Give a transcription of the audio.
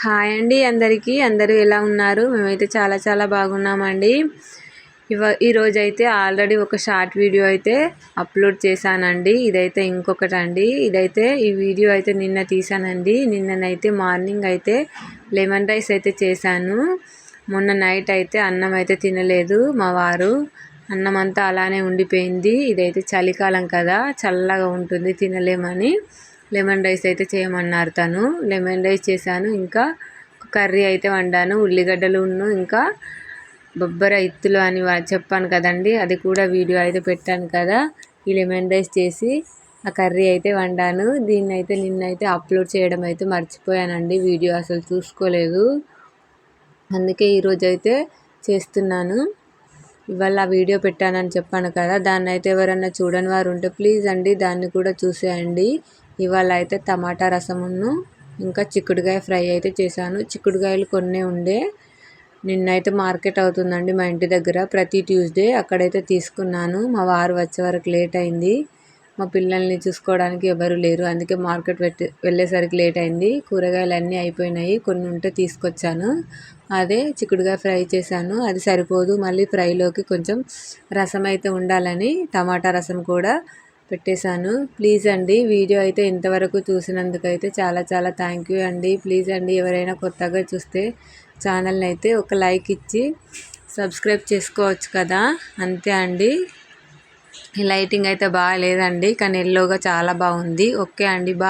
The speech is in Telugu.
హాయ్ అండి అందరికీ. అందరూ ఎలా ఉన్నారు? మేమైతే చాలా చాలా బాగున్నామండి. ఈరోజు అయితే ఆల్రెడీ ఒక షార్ట్ వీడియో అయితే అప్లోడ్ చేశానండి. ఇదైతే ఇంకొకటండి. ఈ వీడియో అయితే నిన్న తీసానండి. నిన్ననైతే మార్నింగ్ అయితే లెమన్ రైస్ అయితే చేశాను. మొన్న నైట్ అయితే అన్నం అయితే తినలేదు మా వారు. అన్నం అంతా అలానే ఉండిపోయింది. ఇదైతే చలికాలం కదా, చల్లగా ఉంటుంది, తినలేమని లెమన్ రైస్ అయితే చేయమన్నారు. తను లెమన్ రైస్ చేశాను. ఇంకా కర్రీ అయితే వండాను. ఉల్లిగడ్డలు ఇంకా బొబ్బర ఇత్తులు అని చెప్పాను కదండి, అది కూడా వీడియో అయితే పెట్టాను కదా. ఈ లెమన్ రైస్ చేసి ఆ కర్రీ అయితే వండాను. దీన్ని అయితే నిన్నైతే అప్లోడ్ చేయడం అయితే మర్చిపోయానండి. వీడియో అసలు చూసుకోలేదు, అందుకే ఈరోజు అయితే చేస్తున్నాను. ఇవాళ వీడియో పెట్టానని చెప్పాను కదా, దాన్ని అయితే ఎవరన్నా చూడని వారు ఉంటే ప్లీజ్ అండి దాన్ని కూడా చూసేయండి. ఇవాళ అయితే టమాటా రసమును ఇంకా చిక్కుడుకాయ ఫ్రై అయితే చేశాను. చిక్కుడుకాయలు కొన్నే ఉండే. నిన్నైతే మార్కెట్ అవుతుందండి మా ఇంటి దగ్గర, ప్రతి ట్యూస్డే అక్కడైతే తీసుకున్నాను. మా వారు వచ్చే వరకు లేట్ అయింది. మా పిల్లల్ని చూసుకోవడానికి ఎవరు లేరు, అందుకే మార్కెట్ వెళ్ళేసరికి లేట్ అయింది. కూరగాయలు అన్నీ అయిపోయినాయి, కొన్ని ఉంటే తీసుకొచ్చాను. అదే చిక్కుడుకాయ ఫ్రై చేశాను. అది సరిపోదు, మళ్ళీ ఫ్రైలోకి కొంచెం రసం అయితే ఉండాలని టమాటా రసం కూడా పెట్టేశాను. ప్లీజ్ అండి వీడియో అయితే ఇంతవరకు చూసినందుకైతే చాలా చాలా థ్యాంక్ యూ అండి. ప్లీజ్ అండి ఎవరైనా కొత్తగా చూస్తే ఛానల్ని అయితే ఒక లైక్ ఇచ్చి సబ్స్క్రైబ్ చేసుకోవచ్చు కదా, అంతే అండి. లైటింగ్ అయితే బాగాలేదండి, కానీ ఎల్లోగా చాలా బాగుంది. ఓకే అండి, బాయ్.